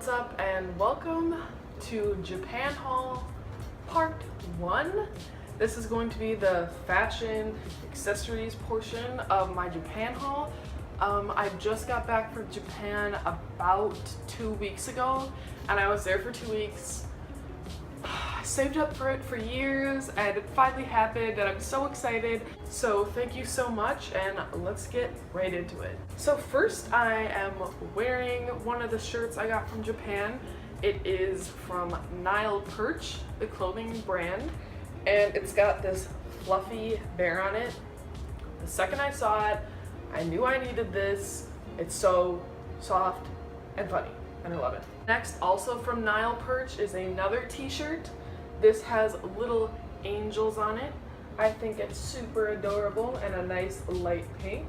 What's up and welcome to Japan Haul Part 1. This is going to be the fashion accessories portion of my Japan haul. I just got back from Japan about 2 weeks ago and I was there for 2 weeks. I saved up for it for years and it finally happened and I'm so excited. So thank you so much and let's get right into it. So first I am wearing one of the shirts I got from Japan. It is from Nile Perch, the clothing brand, and it's got this fluffy bear on it. The second I saw it, I knew I needed this. It's so soft and funny and I love it. Next, also from Nile Perch, is another t-shirt. This has little angels on it. I think it's super adorable and a nice light pink.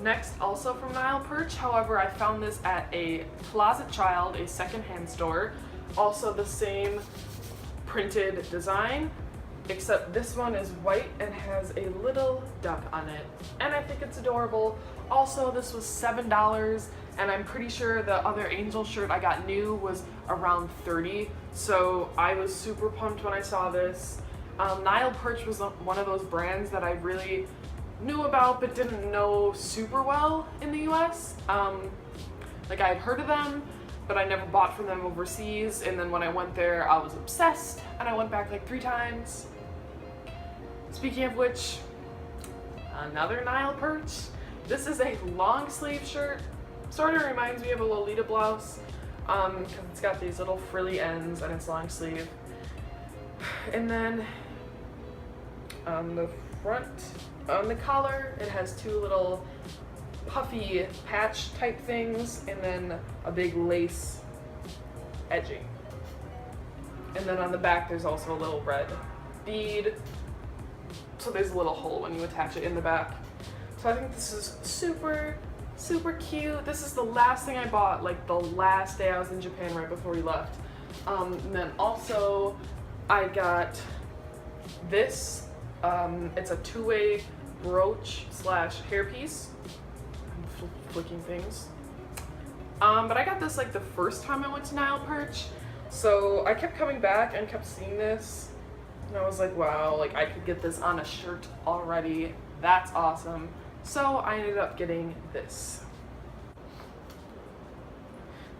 Next, also from Nile Perch, however, I found this at a Closet Child, a secondhand store. Also the same printed design, except this one is white and has a little duck on it. And I think it's adorable. Also, this was $7, and I'm pretty sure the other angel shirt I got new was around $30. So I was super pumped when I saw this. Nile Perch was one of those brands that I really knew about but didn't know super well in the US. Like I had heard of them, but I never bought from them overseas, and then when I went there I was obsessed and I went back like 3 times. Speaking of which, another Nile Perch. This is a long sleeve shirt. Sort of reminds me of a Lolita blouse because it's got these little frilly ends and it's long sleeve. And then on the front, on the collar, it has 2 little puffy patch type things and then a big lace edging. And then on the back there's also a little red bead. So there's a little hole when you attach it in the back. So I think this is super cute. This is the last thing I bought, like the last day I was in Japan right before we left. And then also I got this. It's a 2-way brooch / hairpiece. I'm flicking things. But I got this like the first time I went to Nile Perch. So I kept coming back and kept seeing this. And I was like, wow, like I could get this on a shirt already. That's awesome. So I ended up getting this.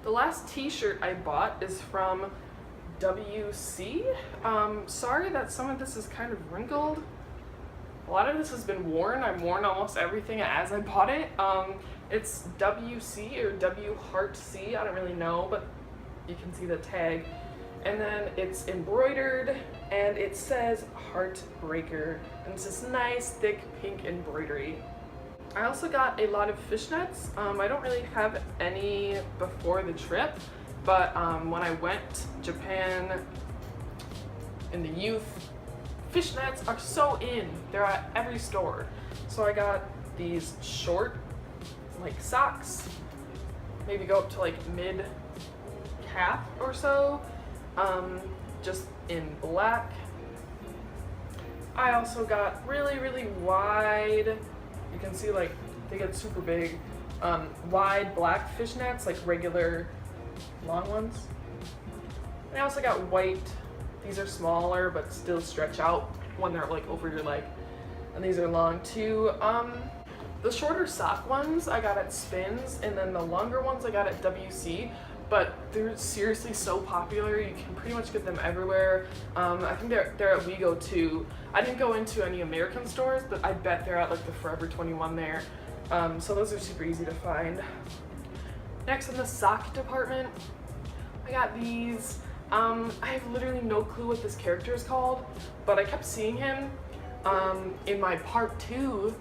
The last t-shirt I bought is from WC. Sorry that some of this is kind of wrinkled. A lot of this has been worn. I've worn almost everything as I bought it. It's WC or W Heart C. I don't really know, but you can see the tag. And then it's embroidered and it says Heartbreaker. And it's this nice thick pink embroidery. I also got a lot of fishnets. I don't really have any before the trip, but when I went to Japan in the youth, fishnets are so in. They're at every store. So I got these short like socks, maybe go up to like mid calf or so, just in black. I also got really wide, you can see like they get super big, wide black fishnets, like regular long ones. And I also got white. These are smaller but still stretch out when they're like over your leg. And these are long too. The shorter sock ones I got at Spins, and then the longer ones I got at WC. But they're seriously so popular, you can pretty much get them everywhere. I think they're at WeGo too. I didn't go into any American stores, but I bet they're at like the Forever 21 there. So those are super easy to find. Next, in the sock department, I got these. I have literally no clue what this character is called, but I kept seeing him in my Part 2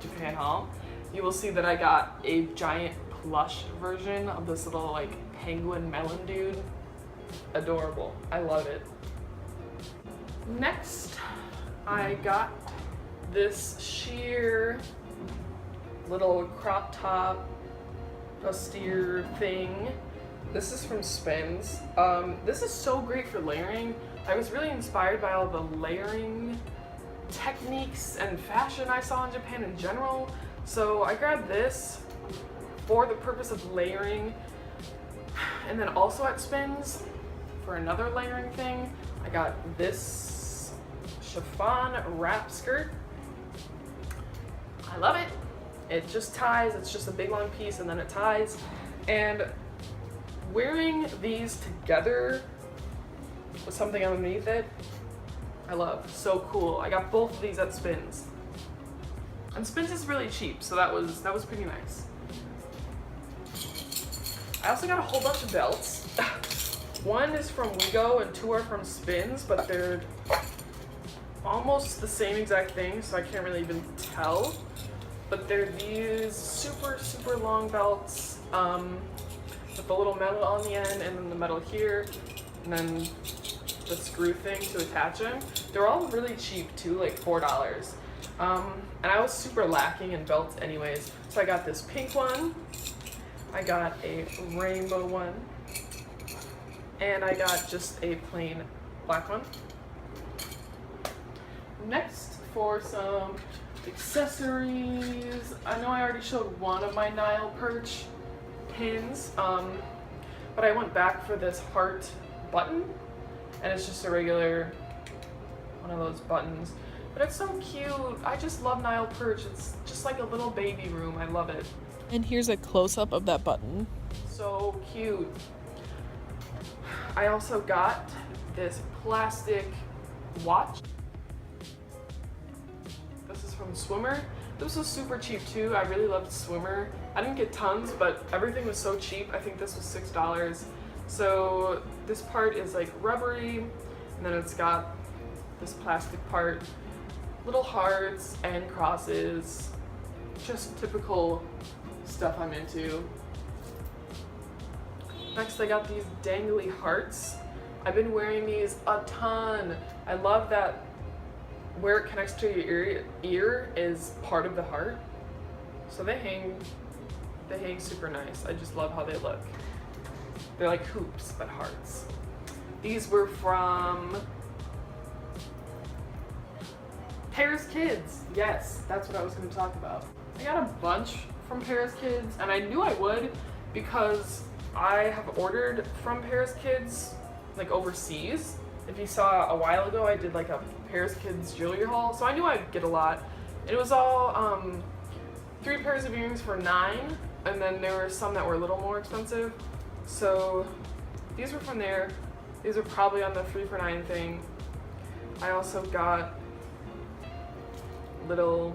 Japan haul. You will see that I got a giant plush version of this little like penguin melon dude. Adorable. I love it. Next, I got this sheer little crop top austere thing. This is from Spins. This is so great for layering. I was really inspired by all the layering techniques and fashion I saw in Japan in general. So I grabbed this for the purpose of layering. And then also at Spins, for another layering thing, I got this chiffon wrap skirt. I love it. It just ties, it's just a big long piece and then it ties. And wearing these together with something underneath it, I love. So cool. I got both of these at Spins. And Spins is really cheap, so that was pretty nice. I also got a whole bunch of belts. One is from Wego and 2 are from Spins, but they're almost the same exact thing, so I can't really even tell. But they're these super, super long belts with the little metal on the end and then the metal here, and then the screw thing to attach them. They're all really cheap too, like $4. And I was super lacking in belts anyways. So I got this pink one, I got a rainbow one, and I got just a plain black one. Next, for some accessories, I know I already showed one of my Nile perch pins, but I went back for this heart button, and it's just a regular one of those buttons. But it's so cute. I just love Nile perch. It's just like a little baby room. I love it. And here's a close-up of that button. So cute. I also got this plastic watch. This is from Swimmer. This was super cheap too. I really loved Swimmer. I didn't get tons, but everything was so cheap. I think this was $6. So this part is like rubbery, and then it's got this plastic part, little hearts and crosses, just typical stuff I'm into. Next, I got these dangly hearts. I've been wearing these a ton. I love that where it connects to your ear is part of the heart. So they hang super nice. I just love how they look. They're like hoops, but hearts. These were from Paris Kids. Yes, that's what I was going to talk about. I got a bunch from Paris Kids, and I knew I would because I have ordered from Paris Kids like overseas. If you saw a while ago, I did like a Paris Kids jewelry haul, so I knew I'd get a lot. It was all 3 pairs of earrings for $9, and then there were some that were a little more expensive. So these were from there. These are probably on the 3 for $9 thing. I also got little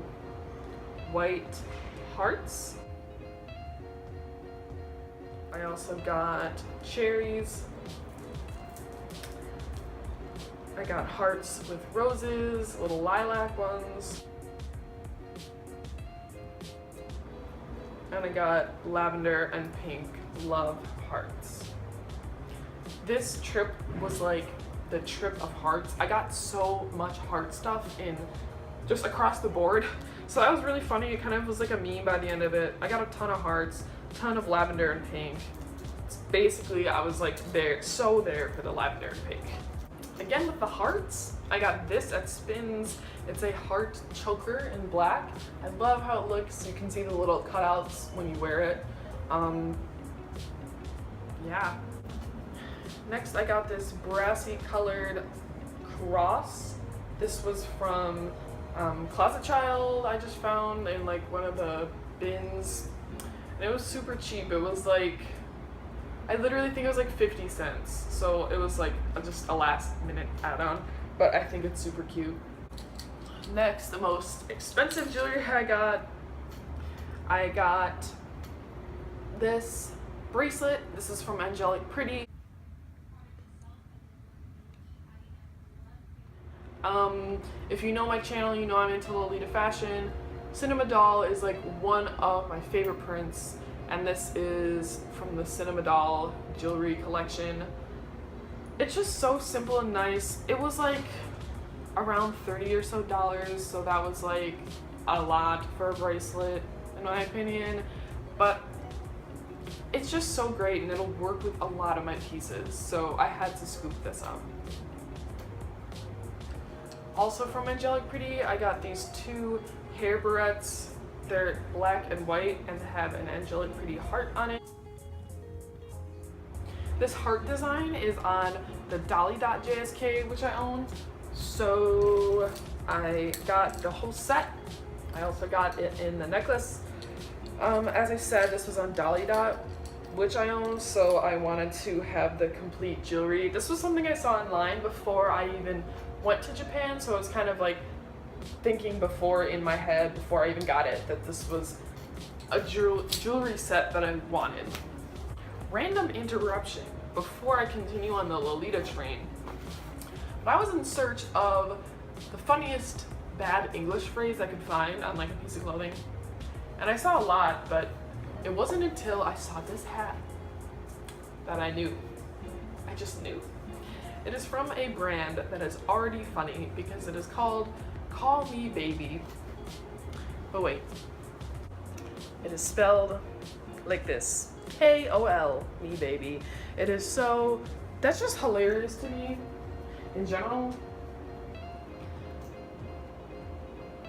white hearts. I also got cherries. I got hearts with roses, little lilac ones. And I got lavender and pink love hearts. This trip was like the trip of hearts. I got so much heart stuff in just across the board. So that was really funny. It kind of was like a meme by the end of it. I got a ton of hearts, a ton of lavender and pink. Basically, I was like there for the lavender and pink. Again with the hearts, I got this at Spins. It's a heart choker in black. I love how it looks. You can see the little cutouts when you wear it. Yeah. Next, I got this brassy colored cross. This was from Closet Child. I just found in like one of the bins, and it was super cheap. It was like, I literally think it was like 50 cents. So it was like just a last minute add-on, but I think it's super cute. Next, the most expensive jewelry I got this bracelet. This is from Angelic Pretty. If you know my channel, you know I'm into Lolita fashion. Cinema Doll is like one of my favorite prints, and this is from the Cinema Doll jewelry collection. It's just so simple and nice. It was like around $30 or so, so that was like a lot for a bracelet in my opinion, but it's just so great and it'll work with a lot of my pieces, so I had to scoop this up. Also from Angelic Pretty, I got these 2 hair barrettes. They're black and white and have an angelic pretty heart on it. This heart design is on the Dolly.JSK, which I own. So I got the whole set. I also got it in the necklace. As I said, this was on Dolly Dot, which I own, so I wanted to have the complete jewelry. This was something I saw online before I even went to Japan, so I was kind of like thinking before in my head, before I even got it, that this was a jewelry set that I wanted. Random interruption before I continue on the Lolita train. But I was in search of the funniest bad English phrase I could find on like a piece of clothing. And I saw a lot, but it wasn't until I saw this hat that I knew. I just knew. It is from a brand that is already funny because it is called Call Me Baby. But wait. It is spelled like this. K-O-L, me baby. It is so, that's just hilarious to me in general.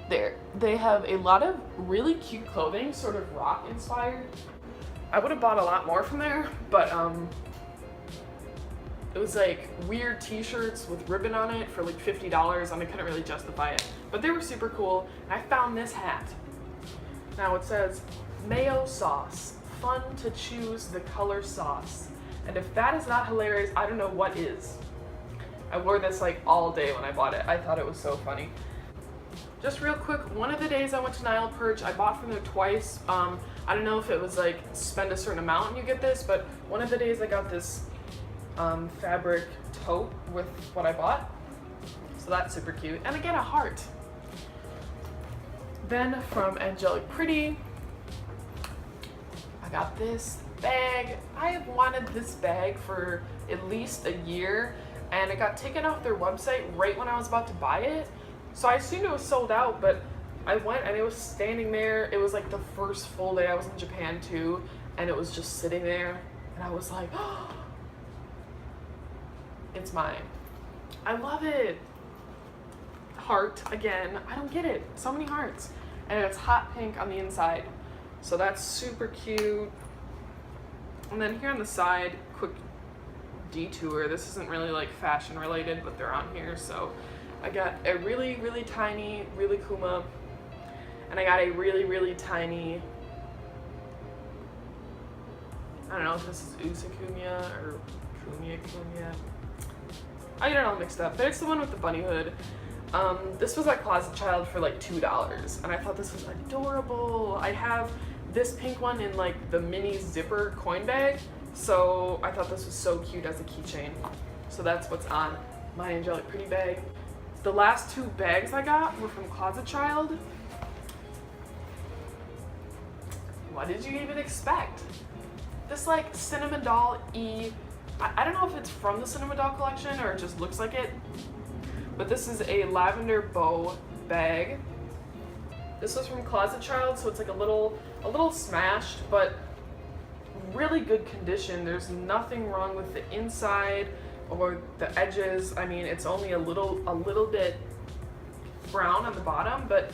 They have a lot of really cute clothing, sort of rock inspired. I would have bought a lot more from there, but it was like weird t-shirts with ribbon on it for like $50 and I couldn't really justify it. But they were super cool. And I found this hat. Now it says, mayo sauce, fun to choose the color sauce. And if that is not hilarious, I don't know what is. I wore this like all day when I bought it. I thought it was so funny. Just real quick, one of the days I went to Nile Perch, I bought from there twice. I don't know if it was like spend a certain amount and you get this, but one of the days I got this fabric tote with what I bought. So that's super cute. And I get a heart. Then from Angelic Pretty, I got this bag. I have wanted this bag for at least a year and it got taken off their website right when I was about to buy it. So I assumed it was sold out, but I went and it was standing there. It was like the first full day I was in Japan too, and it was just sitting there. And I was like, oh, it's mine. I love it. Heart, again, I don't get it. So many hearts. And it's hot pink on the inside. So that's super cute. And then here on the side, quick detour. This isn't really like fashion related, but they're on here, so I got a really, really tiny Really Kuma, and I got a really, really tiny, I don't know if this is Usakumya or Kumya. I get it all mixed up, but it's the one with the bunny hood. This was at Closet Child for like $2, and I thought this was adorable. I have this pink one in like the mini zipper coin bag, so I thought this was so cute as a keychain. So that's what's on my Angelic Pretty bag. The last two bags I got were from Closet Child. What did you even expect? This like cinnamon doll-y, I don't know if it's from the cinnamon doll collection or it just looks like it, but this is a lavender bow bag. This was from Closet Child, so it's like a little smashed, but really good condition. There's nothing wrong with the inside or the edges. I mean, it's only a little bit brown on the bottom, but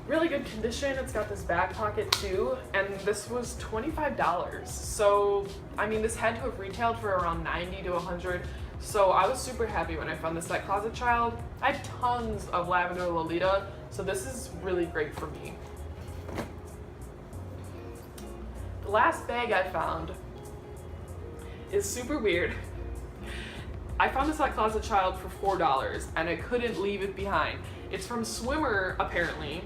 really good condition. It's got this back pocket too, and this was $25. So, I mean, this had to have retailed for around $90 to $100. So I was super happy when I found this at Closet Child. I have tons of lavender Lolita, so this is really great for me. The last bag I found is super weird. I found this at Closet Child for $4 and I couldn't leave it behind. It's from Swimmer apparently,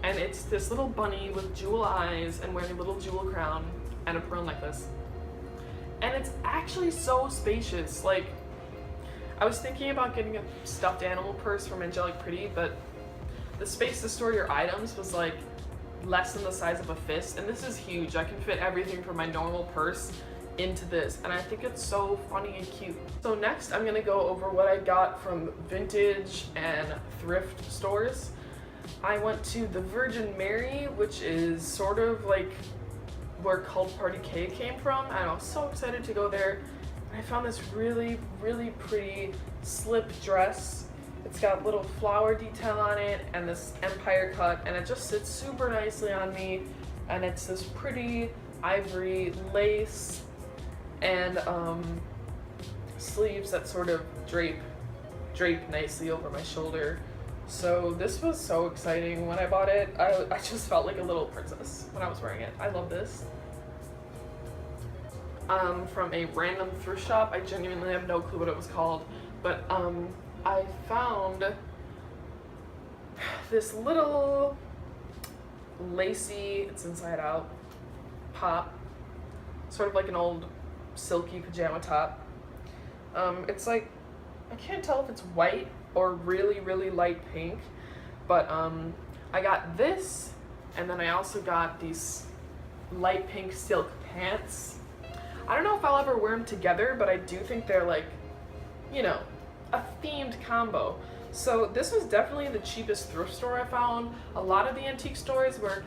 and it's this little bunny with jewel eyes and wearing a little jewel crown and a pearl necklace. And it's actually so spacious. Like, I was thinking about getting a stuffed animal purse from Angelic Pretty, but the space to store your items was like less than the size of a fist, and this is huge. I can fit everything from my normal purse into this, and I think it's so funny and cute. So next I'm gonna go over what I got from vintage and thrift stores. I went to the Virgin Mary, which is sort of like where Cult Party K came from, and I was so excited to go there. And I found this really, really pretty slip dress. It's got little flower detail on it and this empire cut, and it just sits super nicely on me. And it's this pretty ivory lace and sleeves that sort of drape nicely over my shoulder. So this was so exciting when I bought it. I just felt like a little princess when I was wearing it. I love this. From a random thrift shop. I genuinely have no clue what it was called, but I found this little lacy, it's inside out, pop, sort of like an old silky pajama top. It's like, I can't tell if it's white or really, really light pink, but I got this, and then I also got these light pink silk pants. I don't know if I'll ever wear them together, but I do think they're like, you know, a themed combo. So this was definitely the cheapest thrift store I found. A lot of the antique stores were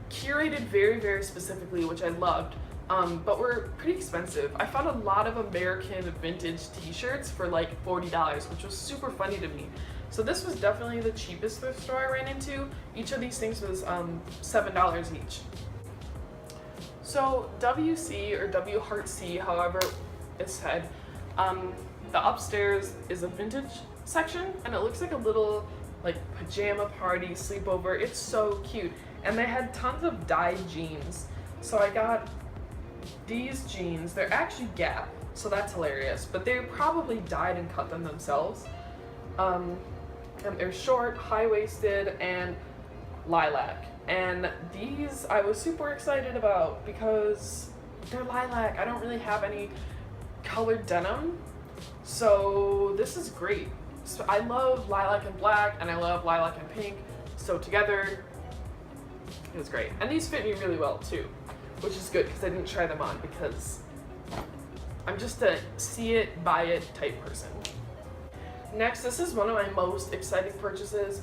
curated very, very specifically, which I loved, but were pretty expensive. I found a lot of American vintage t-shirts for like $40, which was super funny to me. So this was definitely the cheapest thrift store I ran into. Each of these things was $7 each. So WC, or W Heart C, however it's said, the upstairs is a vintage section, and it looks like a little like pajama party sleepover. It's so cute, and they had tons of dyed jeans. So I got these jeans. They're actually Gap, so that's hilarious, but they probably dyed and cut them themselves. And they're short, high-waisted, and lilac. And these I was super excited about because they're lilac. I don't really have any colored denim, so this is great. So I love lilac and black, and I love lilac and pink, so together it was great. And these fit me really well too, which is good because I didn't try them on because I'm just a see it, buy it type person. Next, this is one of my most exciting purchases.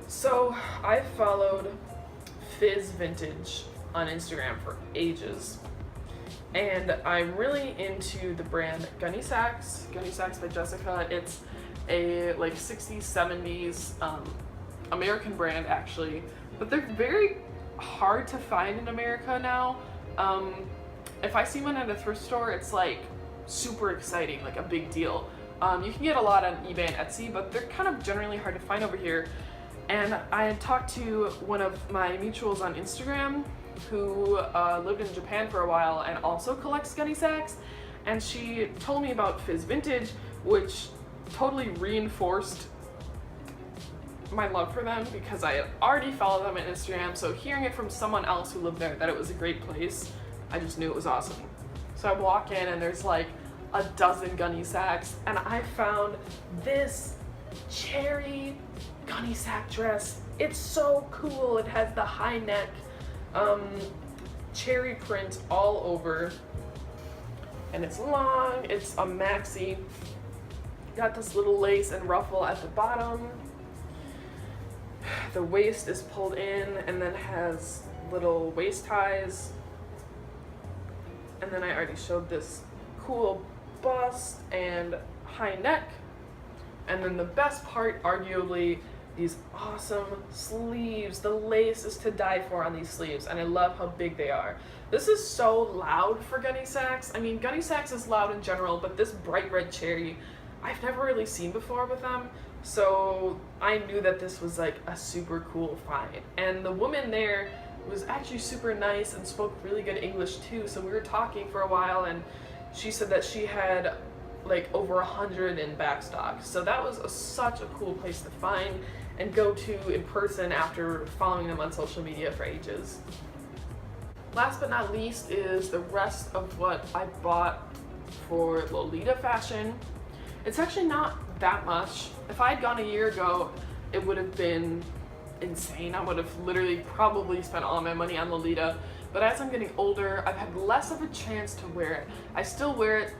So I followed Fizz Vintage on Instagram for ages, and I'm really into the brand Gunny Sacks by Jessica. It's a like 60s, 70s American brand actually, but they're very hard to find in America now. If I see one at a thrift store, it's like super exciting, like a big deal. You can get a lot on eBay and Etsy, but they're kind of generally hard to find over here. And I had talked to one of my mutuals on Instagram who lived in Japan for a while and also collects Gunny Sacks, and she told me about Fizz Vintage, which totally reinforced my love for them because I had already followed them on Instagram. So hearing it from someone else who lived there that it was a great place, I just knew it was awesome. So I walk in and there's like a dozen Gunny Sacks, and I found this cherry Gunny Sack dress. It's so cool. It has the high neck, cherry print all over, and it's long. It's a maxi. Got this little lace and ruffle at the bottom. The waist is pulled in and then has little waist ties. And then I already showed this cool bust and high neck. And then the best part, arguably, these awesome sleeves. The lace is to die for on these sleeves, and I love how big they are. This is so loud for Gunny Sacks. I mean, Gunny Sacks is loud in general, but this bright red cherry, I've never really seen before with them. So I knew that this was like a super cool find. And the woman there was actually super nice and spoke really good English too. So we were talking for a while, and she said that she had like over 100 in backstock. So that was such a cool place to find and go to in person after following them on social media for ages. Last but not least is the rest of what I bought for Lolita fashion. It's actually not that much. If I had gone a year ago, it would have been insane. I would have literally probably spent all my money on Lolita. But as I'm getting older, I've had less of a chance to wear it. I still wear it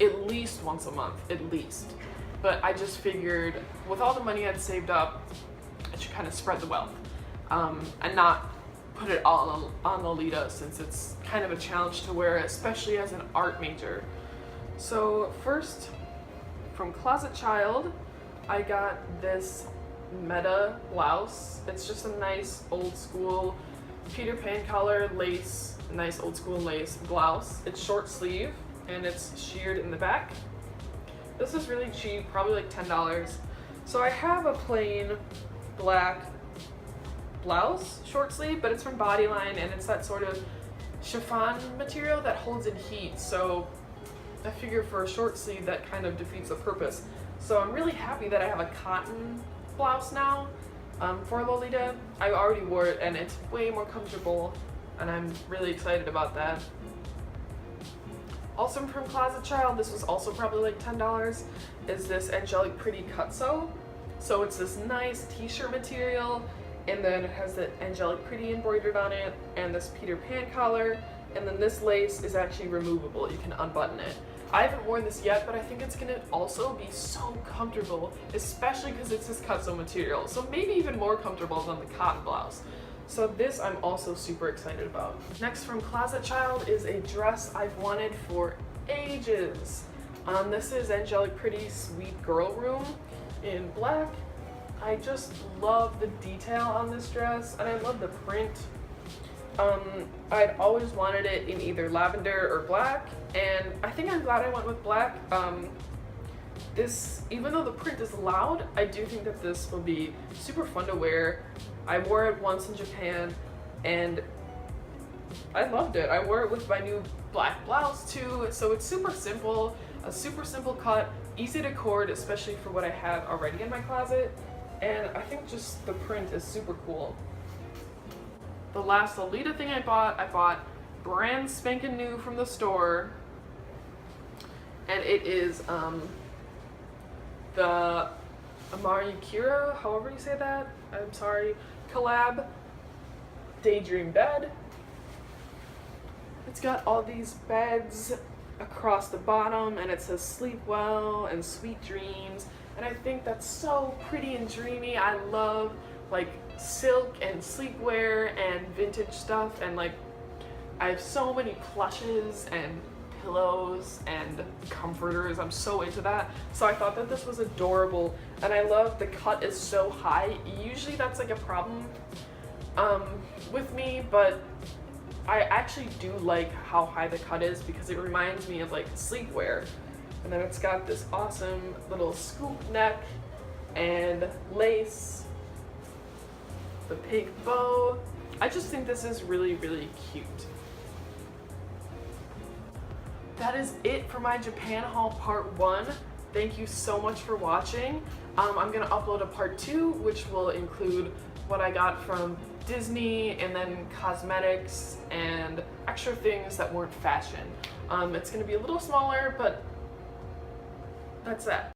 at least once a month, at least. But I just figured with all the money I'd saved up, I should kind of spread the wealth and not put it all on Lolita, since it's kind of a challenge to wear, especially as an art major. So first, from Closet Child, I got this Meta blouse. It's just a nice old school Peter Pan collar lace, nice old school lace blouse. It's short sleeve and it's sheared in the back. This is really cheap, probably like $10. So I have a plain black blouse, short sleeve, but it's from Bodyline and it's that sort of chiffon material that holds in heat. So I figure for a short sleeve that kind of defeats the purpose. So I'm really happy that I have a cotton blouse now for Lolita. I already wore it and it's way more comfortable and I'm really excited about that. Also from Closet Child, this was also probably like $10, is this Angelic Pretty Cutsew. So it's this nice t-shirt material and then it has the Angelic Pretty embroidered on it and this Peter Pan collar, and then this lace is actually removable. You can unbutton it. I haven't worn this yet, but I think it's gonna also be so comfortable, especially because it's this cutsew material. So maybe even more comfortable than the cotton blouse. So this I'm also super excited about. Next from Closet Child is a dress I've wanted for ages. This is Angelic Pretty Sweet Girl Room in black. I just love the detail on this dress and I love the print. I'd always wanted it in either lavender or black, and I think I'm glad I went with black. This, even though the print is loud, I do think that this will be super fun to wear. I wore it once in Japan and I loved it. I wore it with my new black blouse too, so it's super simple, a super simple cut, easy to cord, especially for what I have already in my closet, and I think just the print is super cool. The last Lolita thing I bought brand spanking new from the store, and it is the Amarikira, however you say that, I'm sorry, collab Daydream bed. It's got all these beds across the bottom and it says sleep well and sweet dreams, and I think that's so pretty and dreamy. I love like silk and sleepwear and vintage stuff, and like I have so many plushes and pillows and comforters. I'm so into that. So I thought that this was adorable, and I love the cut is so high. Usually that's like a problem with me, but I actually do like how high the cut is because it reminds me of like sleepwear. And then it's got this awesome little scoop neck and lace, the pink bow. I just think this is really, really cute. That is it for my Japan haul part 1. Thank you so much for watching. I'm gonna upload a part 2, which will include what I got from Disney and then cosmetics and extra things that weren't fashion. It's gonna be a little smaller, but that's that.